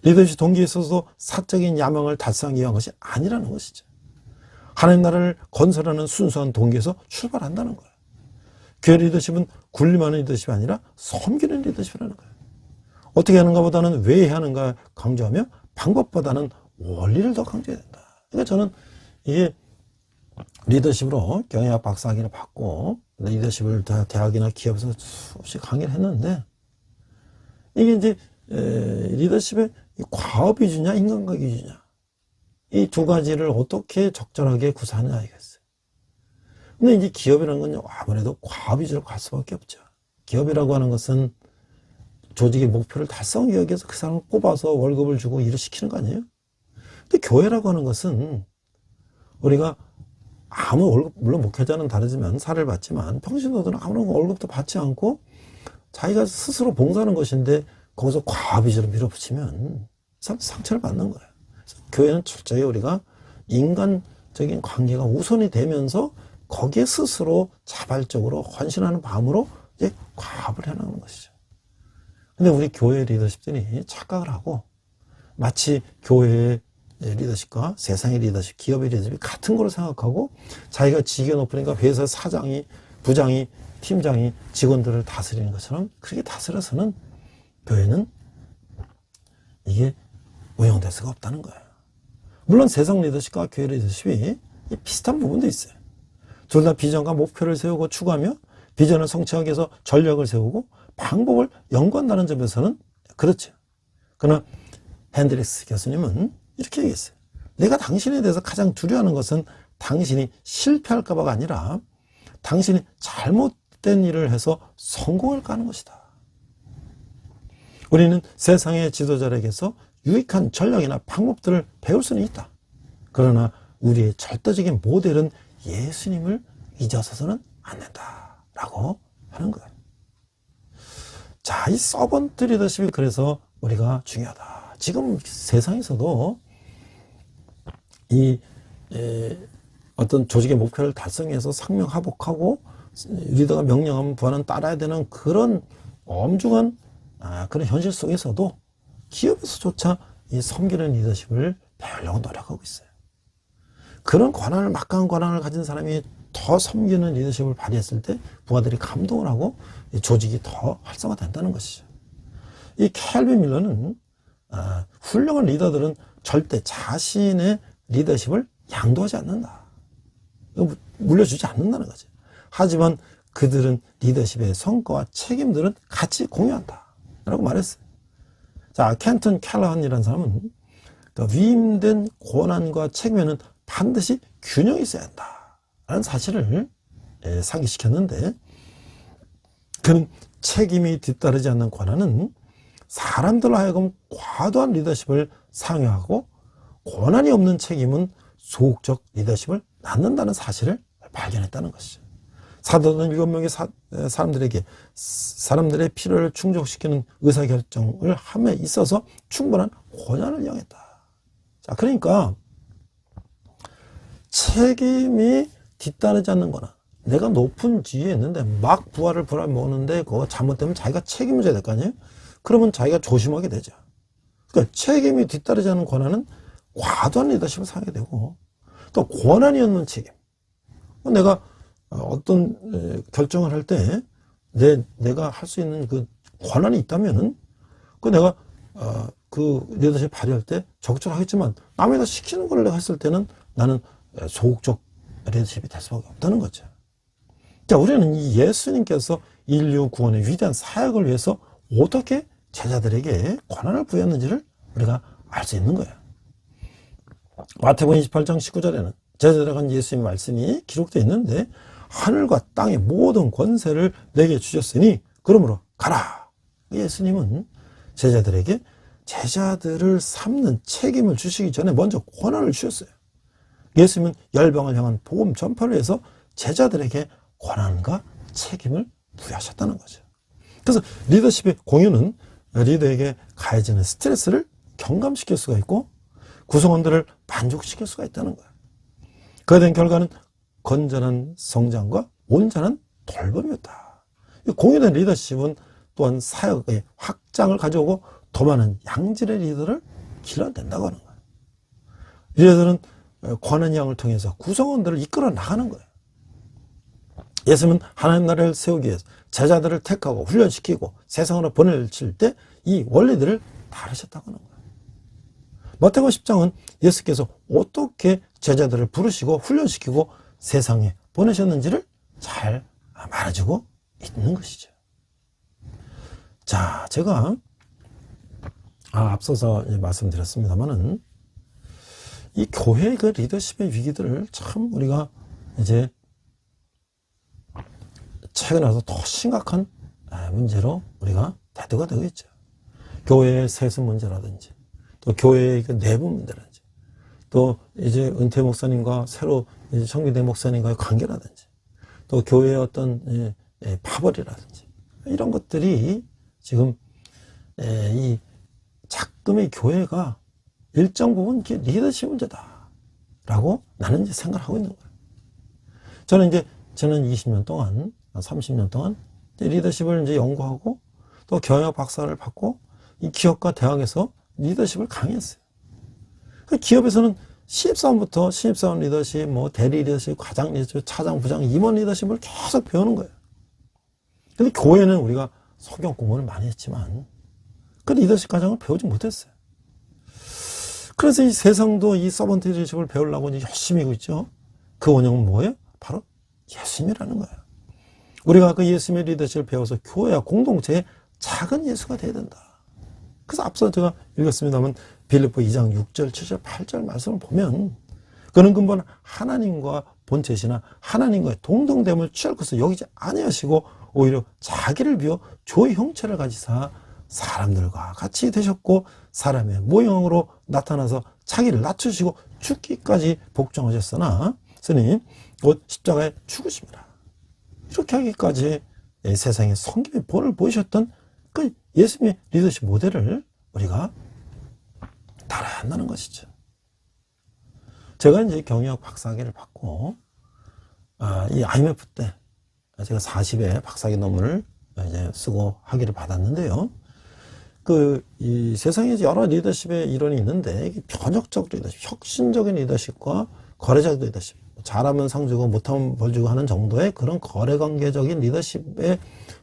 리더십 동기에 있어서 사적인 야망을 달성하기 위한 것이 아니라는 것이죠. 하나님 나라를 건설하는 순수한 동기에서 출발한다는 거예요. 교회 리더십은 군림하는 리더십이 아니라 섬기는 리더십이라는 거예요. 어떻게 하는가 보다는 왜 해야 하는가 강조하며 방법보다는 원리를 더 강조해야 된다. 그러니까 저는 이게 리더십으로 경영학 박사학위를 받고 리더십을 대학이나 기업에서 수없이 강의를 했는데 이게 이제 리더십의 과업 위주냐 인간관 위주냐 이 두 가지를 어떻게 적절하게 구사하느냐 이거였어요. 근데 이제 기업이라는 건 아무래도 과업 위주로 갈 수밖에 없죠. 기업이라고 하는 것은 조직의 목표를 달성하기 위해서 그 사람을 뽑아서 월급을 주고 일을 시키는 거 아니에요? 근데 교회라고 하는 것은 우리가 아무 월급, 물론 목회자는 다르지만 사례를 받지만 평신도들은 아무런 월급도 받지 않고 자기가 스스로 봉사하는 것인데 거기서 과업 위주로 밀어붙이면 상처를 받는 거예요. 그래서 교회는 철저히 우리가 인간적인 관계가 우선이 되면서 거기에 스스로 자발적으로 헌신하는 마음으로 이제 과업을 해나가는 것이죠. 근데 우리 교회 리더십들이 착각을 하고 마치 교회의 리더십과 세상의 리더십, 기업의 리더십이 같은 거로 생각하고 자기가 직위가 높으니까 회사 사장이, 부장이, 팀장이 직원들을 다스리는 것처럼 그렇게 다스려서는 교회는 이게 운영될 수가 없다는 거예요. 물론 세상 리더십과 교회 리더십이 비슷한 부분도 있어요. 둘 다 비전과 목표를 세우고 추구하며 비전을 성취하기 위해서 전략을 세우고 방법을 연구한다는 점에서는 그렇죠. 그러나 핸드릭스 교수님은 이렇게 얘기했어요. 내가 당신에 대해서 가장 두려워하는 것은 당신이 실패할까 봐가 아니라 당신이 잘못된 일을 해서 성공할까 하는 것이다. 우리는 세상의 지도자에게서 유익한 전략이나 방법들을 배울 수는 있다. 그러나 우리의 절대적인 모델은 예수님을 잊어서는 안 된다라고 하는 거예요. 자, 이 서번트 리더십이 그래서 우리가 중요하다. 지금 세상에서도 이 어떤 조직의 목표를 달성해서 상명하복하고 리더가 명령하면 부하는 따라야 되는 그런 엄중한 그런 현실 속에서도 기업에서조차 이 섬기는 리더십을 배우려고 노력하고 있어요. 그런 권한을, 막강한 권한을 가진 사람이 더 섬기는 리더십을 발휘했을 때 부하들이 감동을 하고 조직이 더 활성화된다는 것이죠. 이 켈빈 밀러는 훌륭한 리더들은 절대 자신의 리더십을 양도하지 않는다. 물려주지 않는다는 거죠. 하지만 그들은 리더십의 성과와 책임들은 같이 공유한다 라고 말했어요. 자, 켄턴 캘러한이라는 사람은 위임된 권한과 책임에는 반드시 균형이 있어야 한다 라는 사실을 상기시켰는데, 그는 책임이 뒤따르지 않는 권한은 사람들로 하여금 과도한 리더십을 상회하고, 권한이 없는 책임은 소극적 리더십을 낳는다는 사실을 발견했다는 것이죠. 사도는 7명의 사람들에게 사람들의 필요를 충족시키는 의사결정을 함에 있어서 충분한 권한을 이용했다. 자, 그러니까 책임이 뒤따르지 않는 거나, 내가 높은 지위에 있는데 막 부하를 몰아먹는데 그거 잘못되면 자기가 책임을 져야 될 거 아니에요? 그러면 자기가 조심하게 되죠. 그러니까 책임이 뒤따르지 않는 권한은 과도한 리더십을 상하게 되고, 또 권한이 없는 책임. 내가 어떤 결정을 할 때 내가 할 수 있는 그 권한이 있다면은 내가 그 리더십 발휘할 때 적절하겠지만, 남에다 시키는 걸 내가 했을 때는 나는 소극적 리더십이 될 수밖에 없다는 거죠. 자, 우리는 이 예수님께서 인류 구원의 위대한 사역을 위해서 어떻게 제자들에게 권한을 부여했는지를 우리가 알 수 있는 거예요. 마태복음 28장 19절에는 제자들에게 한 예수님의 말씀이 기록되어 있는데, 하늘과 땅의 모든 권세를 내게 주셨으니 그러므로 가라. 예수님은 제자들에게 제자들을 삼는 책임을 주시기 전에 먼저 권한을 주셨어요. 예수님은 열방을 향한 복음 전파를 위해서 제자들에게 권한과 책임을 부여하셨다는 거죠. 그래서 리더십의 공유는 리더에게 가해지는 스트레스를 경감시킬 수가 있고, 구성원들을 만족시킬 수가 있다는 거예요. 그에 대한 결과는 건전한 성장과 온전한 돌봄이었다. 공유된 리더십은 또한 사역의 확장을 가져오고 더 많은 양질의 리더를 길러낸다고 하는 거예요. 리더들은 권한 양을 통해서 구성원들을 이끌어 나가는 거예요. 예수님은 하나님 나라를 세우기 위해서 제자들을 택하고 훈련시키고 세상으로 보내실 때 이 원리들을 다루셨다고 하는 거예요. 마태복음 10장은 예수께서 어떻게 제자들을 부르시고 훈련시키고 세상에 보내셨는지를 잘 말해주고 있는 것이죠. 자, 제가 앞서서 말씀드렸습니다만은 이 교회의 그 리더십의 위기들을 참 우리가 이제 최근에 와서 더 심각한 문제로 우리가 대두가 되고 있죠. 교회의 세습 문제라든지, 또 교회의 그 내부 문제라든지, 또 이제 은퇴 목사님과 새로 이제 청비된 목사님과의 관계라든지, 또 교회의 어떤 파벌이라든지, 이런 것들이 지금 이 작금의 교회가 일정 부분 리더십 문제다라고 나는 이제 생각을 하고 있는 거예요. 저는 이제 지난 20년 동안, 30년 동안 리더십을 이제 연구하고 또 경영 박사를 받고 이 기업과 대학에서 리더십을 강의했어요. 기업에서는 신입사원부터 신입사원 리더십, 대리 리더십, 과장 리더십, 차장, 부장, 임원 리더십을 계속 배우는 거예요. 근데 교회는 우리가 성경 공부를 많이 했지만 그 리더십 과정을 배우지 못했어요. 그래서 이 세상도 이 서번트 리더십을 배우려고 이제 열심히 하고 있죠. 그 원형은 뭐예요? 바로 예수님이라는 거예요. 우리가 그 예수님의 리더십을 배워서 교회와 공동체의 작은 예수가 돼야 된다. 그래서 앞서 제가 읽었습니다만 빌립보 2장 6절, 7절, 8절 말씀을 보면 그는 근본 하나님과 본체시나 하나님과의 동등됨을 취할 것을 여기지 아니하시고 오히려 자기를 비워 조의 형체를 가지사 사람들과 같이 되셨고 사람의 모형으로 나타나서 자기를 낮추시고 죽기까지 복종하셨으나 스님 곧 십자가에 죽으십니다. 이렇게 하기까지 세상에 섬김의 본을 보이셨던 그 예수님의 리더십 모델을 우리가 따라야 한다는 것이죠. 제가 이제 경영학 박사학위를 받고 이 IMF 때 제가 40회 박사학위 논문을 이제 쓰고 학위를 받았는데요. 이 세상에 여러 리더십의 이론이 있는데, 이게 변혁적 리더십, 혁신적인 리더십과 거래적 리더십, 잘하면 상 주고 못하면 벌 주고 하는 정도의 그런 거래관계적인 리더십의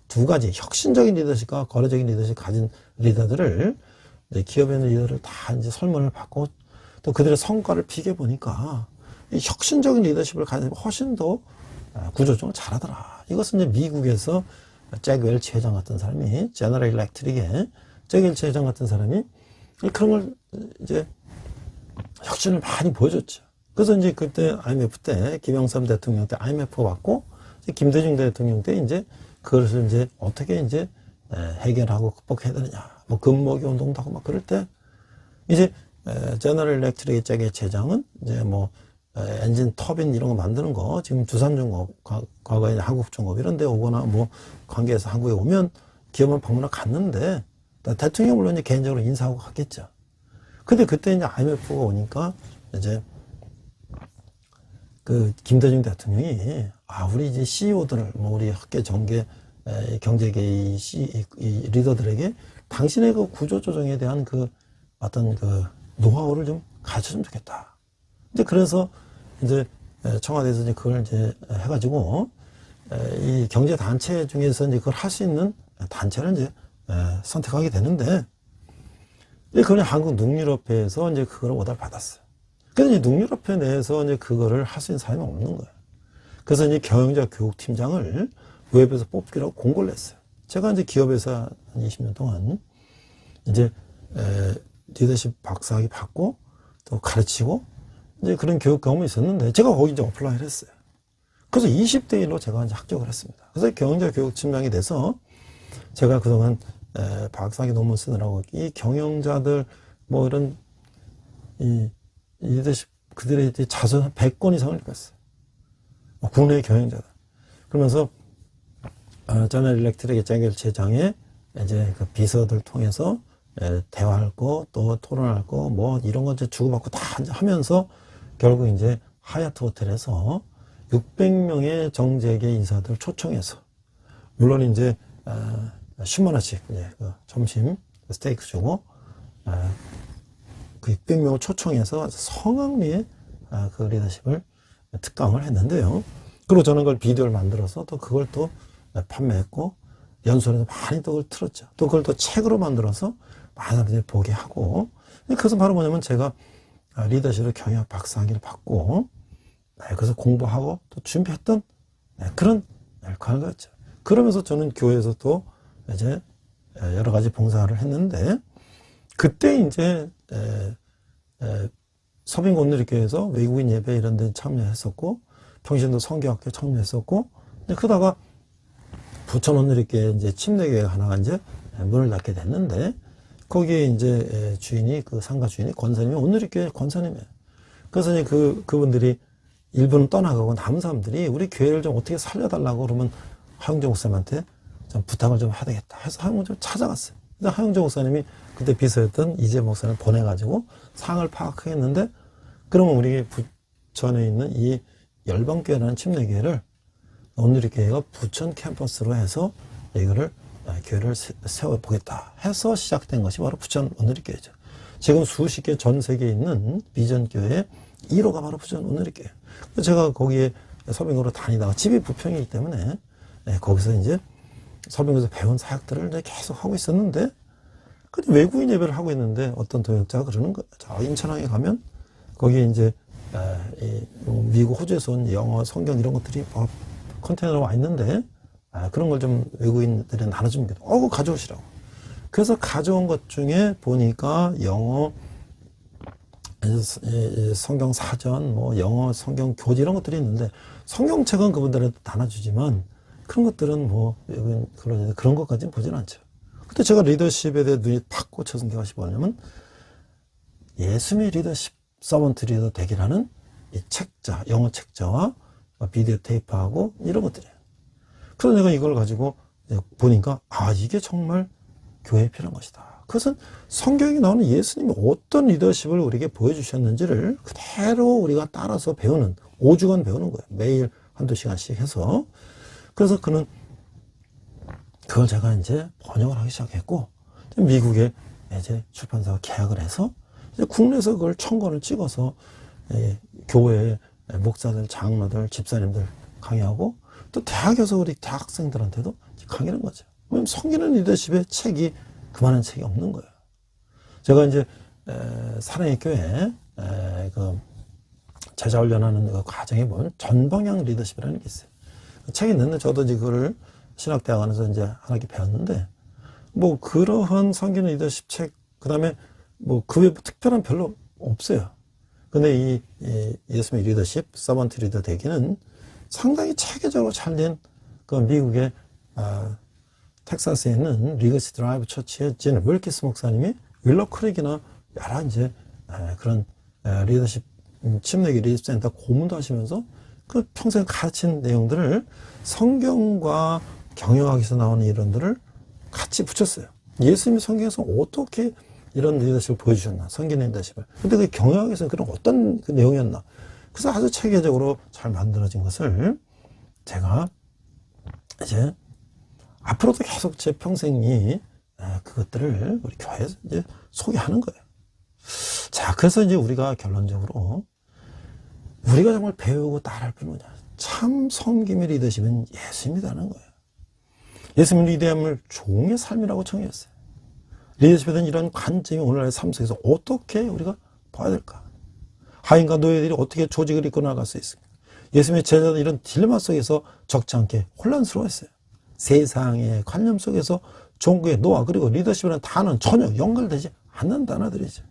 두 가지, 혁신적인 리더십과 거래적인 리더십 가진 리더들을, 기업의 있는 리더를 다 이제 설문을 받고 또 그들의 성과를 비교해 보니까 이 혁신적인 리더십을 가진 훨씬 더 구조조정을 잘하더라. 이것은 이제 미국에서 잭 웰치 회장 같은 사람이, 제너럴 일렉트릭의 잭 웰치 회장 같은 사람이 그런 걸 이제 혁신을 많이 보여줬죠. 그래서 이제 그때 IMF 때 김영삼 대통령 때 IMF 받고 김대중 대통령 때 이제 그것을 이제 어떻게 이제 해결하고 극복해야 되느냐, 뭐 금모기 운동도 하고 막 그럴 때 이제 제너럴 일렉트릭의 잭 웰치 회장은 이제 뭐 엔진 터빈 이런 거 만드는 거, 지금 두산중공업, 과거에 한국중공업 이런 데 오거나 뭐 관계에서 한국에 오면 기업은 방문을 갔는데, 대통령 물론 이제 개인적으로 인사하고 갔겠죠. 근데 그때 이제 IMF가 오니까 이제 그 김대중 대통령이 우리 이제 CEO들, 뭐 우리 학계 정계 경제계 이 리더들에게 당신의 그 구조조정에 대한 그 어떤 그 노하우를 좀 가르쳐주면 좋겠다. 이제 그래서 이제 청와대에서 이제 그걸 이제 해가지고 이 경제 단체 중에서 이제 그걸 할 수 있는 단체를 이제 선택하게 되는데, 그걸 한국농유럽회에서 이제 그걸 오다를 받았어요. 그래서 이제 농유럽회 내에서 이제 그거를 할 수 있는 사람이 없는 거예요. 그래서 이제 경영자 교육팀장을 웹에서 뽑기로 공고를 했어요. 제가 이제 기업에서 한 20년 동안 이제 리더십 박사학위 받고 또 가르치고 이제 그런 교육 경험이 있었는데, 제가 거기 이제 어플라이를 했어요. 그래서 20대 1로 제가 이제 합격을 했습니다. 그래서 경영자 교육팀장이 돼서 제가 그동안 박사학위 논문 쓰느라고 이 경영자들 뭐 이런 이 리더십 그들의 자선 한 100권 이상을 읽었어요. 국내 경영자들. 그러면서 제너럴 일렉트릭의 잭 웰치 회장의 이제 그 비서들 통해서 대화할 거, 또 토론할 거, 뭐 이런 거 이제 주고받고 다 하면서 결국 이제 하얏트 호텔에서 600명의 정재계 인사들 초청해서, 물론 이제 10만 원씩 이제 그 점심 스테이크 주고 그 600명을 초청해서 성황리에 그 리더십을 특강을 했는데요. 그리고 저는 그걸 비디오를 만들어서 또 그걸 또 판매했고, 연수원에서 많이 또 그걸 틀었죠. 또 그걸 또 책으로 만들어서 많은 사람들이 보게 하고, 그래서 바로 뭐냐면 제가 리더십으로 경영학 박사학위를 받고, 그래서 공부하고 또 준비했던 그런 과거였죠. 그러면서 저는 교회에서 또 이제 여러 가지 봉사를 했는데, 그때 이제 서빙 온누리교회에서 외국인 예배 이런 데 참여했었고, 평신도 성교학교 참여했었고, 그러다가 부천 온누리교회 이제 침례교회가 하나가 이제 문을 닫게 됐는데, 거기에 이제 주인이, 그 상가 주인이 권사님이 온누리교회 권사님이에요. 그래서 이제 그분들이 일부는 떠나가고 남은 사람들이 우리 교회를 좀 어떻게 살려달라고 그러면 하용재 목사님한테 좀 부탁을 좀 해야 되겠다 해서 하용재 좀 찾아갔어요. 근데 하용재 목사님이 그때 비서였던 이재 목사님 보내가지고 상을 파악했는데, 그러면 우리 부천에 있는 이 열방교회라는 침례교회를 온누리교회가 부천 캠퍼스로 해서 이거를 교회를 세워보겠다 해서 시작된 것이 바로 부천 온누리교회죠. 지금 수십 개 전 세계에 있는 비전교회 1호가 바로 부천 온누리교회. 제가 거기에 서빙으로 다니다가 집이 부평이기 때문에 거기서 이제 서빙에서 배운 사역들을 이제 계속 하고 있었는데, 근데 외국인 예배를 하고 있는데 어떤 동역자가 그러는 거예요. 자, 인천항에 가면 거기에 이제 미국, 호주에서 온 영어, 성경 이런 것들이 컨테이너로 와 있는데, 그런 걸 좀 외국인들이 나눠주면 그거 가져오시라고. 그래서 가져온 것 중에 보니까 영어, 성경 사전, 뭐 영어, 성경 교재 이런 것들이 있는데, 성경책은 그분들한테 나눠주지만 그런 것들은 뭐 그런 것까지는 보진 않죠. 근데 제가 리더십에 대해 눈이 팍 꽂혀서 게 뭐냐면, 예수님의 리더십 서번트 리더 되기라는 이 책자, 영어 책자와 비디오 테이프하고 이런 것들이에요. 그래서 내가 이걸 가지고 보니까 이게 정말 교회에 필요한 것이다. 그것은 성경에 나오는 예수님이 어떤 리더십을 우리에게 보여주셨는지를 그대로 우리가 따라서 배우는, 5주간 배우는 거예요. 매일 한두 시간씩 해서. 그래서 그걸 제가 이제 번역을 하기 시작했고, 미국에 이제 출판사와 계약을 해서 이제 국내에서 그걸 청권을 찍어서 교회 목사들, 장로들, 집사님들 강의하고, 또 대학에서 우리 대학생들한테도 강의하는 거죠. 왜냐면 섬기는 리더십의 책이 그만한 책이 없는 거예요. 제가 이제 사랑의 교회 그 제자 훈련하는 그 과정에 보면 전방향 리더십이라는 게 있어요. 그 책이 있는데 저도 이제 그거를 신학대학원에서 이제 하나씩 배웠는데, 뭐 그러한 섬기는 리더십 책, 그 다음에 뭐 그 외에 특별한 별로 없어요. 근데 이 예수님의 리더십, 서번트 리더 되기는 상당히 체계적으로 잘 된 그 미국의 텍사스에 있는 리거시 드라이브 처치의 진 윌키스 목사님이 윌러 크릭이나 여러 이제 그런 리더십 침례기 리더십 센터 고문도 하시면서 그 평생 가르친 내용들을 성경과 경영학에서 나오는 이론들을 같이 붙였어요. 예수님이 성경에서 어떻게 이런 리더십을 보여주셨나, 성경 리더십을. 근데 그 경영학에서는 그런 어떤 그 내용이었나. 그래서 아주 체계적으로 잘 만들어진 것을 제가 이제 앞으로도 계속 제 평생이 그것들을 우리 교회에서 이제 소개하는 거예요. 자, 그래서 이제 우리가 결론적으로 우리가 정말 배우고 따라할 필요는 뭐냐. 참 섬김의 리더십은 예수님이라는 거예요. 예수님 리더함을 종의 삶이라고 정의했어요. 리더십에 대한 이런 관점이 오늘날의 삶 속에서 어떻게 우리가 봐야 될까? 하인과 노예들이 어떻게 조직을 이끌어 나갈 수 있습니까? 예수님의 제자들 이런 딜레마 속에서 적지 않게 혼란스러웠어요. 세상의 관념 속에서 종교의 노아 그리고 리더십이라는 단어는 전혀 연결되지 않는 단어들이죠.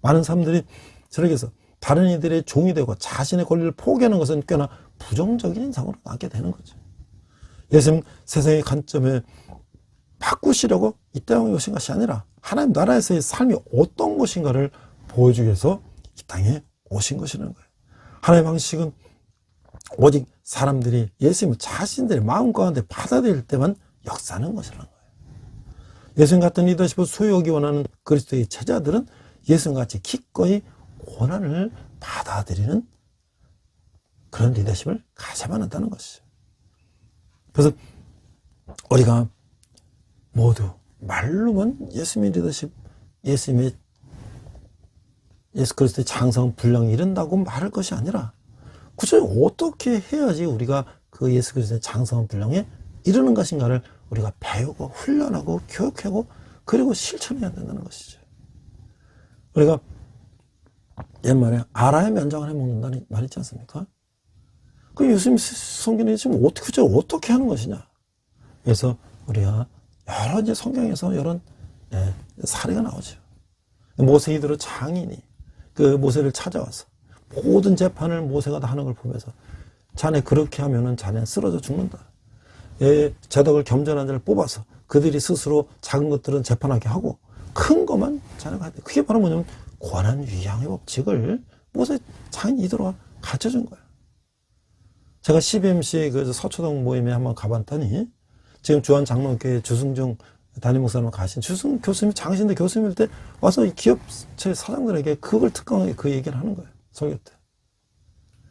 많은 사람들이 저렇게해서 다른 이들의 종이 되고 자신의 권리를 포기하는 것은 꽤나 부정적인 인상으로 남게 되는 거죠. 예수님 세상의 관점에 바꾸시려고 이 땅에 오신 것이 아니라 하나님 나라에서의 삶이 어떤 것인가를 보여주기 위해서 이 땅에 오신 것이라는 거예요. 하나님의 방식은 오직 사람들이 예수님을 자신들의 마음 가운데 받아들일 때만 역사하는 것이라는 거예요. 예수님 같은 리더십을 소유하기 원하는 그리스도의 제자들은 예수님같이 기꺼이 고난을 받아들이는 그런 리더십을 가져야만 한다는 것이죠. 그래서 우리가 모두 말로만 예수님의 리더십, 예수 그리스도의 장성은 분량이 이른다고 말할 것이 아니라 구체적으로 어떻게 해야지 우리가 그 예수 그리스도의 장성한 분량에 이르는 것인가를 우리가 배우고 훈련하고 교육하고 그리고 실천해야 된다는 것이죠. 우리가 옛말에 알아야 면장을 해먹는다는 말 있지 않습니까? 그 예수님 성경에 지금 어떻게 하는 것이냐. 그래서 우리가 여러 이제 성경에서 이런 사례가 나오죠. 모세이대로 장인이 그 모세를 찾아와서 모든 재판을 모세가 다 하는 걸 보면서 자네 그렇게 하면은 자네는 쓰러져 죽는다. 제덕을 겸전한 자를 뽑아서 그들이 스스로 작은 것들은 재판하게 하고 큰 것만 자네가 해야 돼. 그게 바로 뭐냐면 고난 위양의 법칙을 모세 장인 이대로 가르쳐 준 거예요. 제가 CBMC 그 서초동 모임에 한번 가봤더니 지금 주한장로교회 주승중 담임 목사님 가신 주승 교수님이 장신대 교수님일 때 와서 이 기업체 사장들에게 그걸 특강하게 그 얘기를 하는 거예요. 설교 때.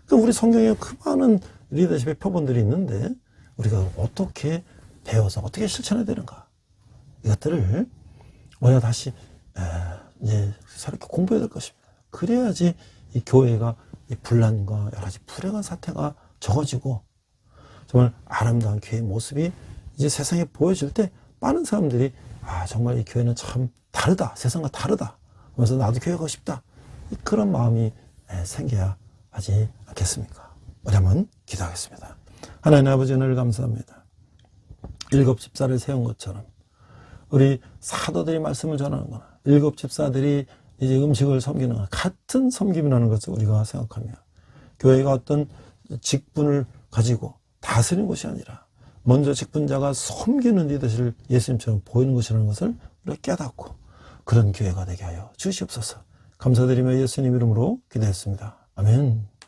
그러니까 우리 성경에 그 많은 리더십의 표본들이 있는데 우리가 어떻게 배워서 어떻게 실천해야 되는가. 이것들을 우리가 다시 이제 새롭게 공부해야 될 것입니다. 그래야지 이 교회가 이 분란과 여러 가지 불행한 사태가 적어지고 정말 아름다운 교회의 모습이 이제 세상에 보여질 때 많은 사람들이 정말 이 교회는 참 다르다. 세상과 다르다. 그래서 나도 교회 가고 싶다. 그런 마음이 생겨야 하지 않겠습니까? 우리 한번 기도하겠습니다. 하나님 아버지 오늘 감사합니다. 7 집사를 세운 것처럼 우리 사도들이 말씀을 전하는 거나 7 집사들이 이제 음식을 섬기는 거나 같은 섬김이라는 것을 우리가 생각하며 교회가 어떤 직분을 가지고 다스리는 것이 아니라 먼저 직분자가 섬기는 리더십을 예수님처럼 보이는 것이라는 것을 우리가 깨닫고 그런 교회가 되게 하여 주시옵소서. 감사드리며 예수님 이름으로 기도했습니다. 아멘.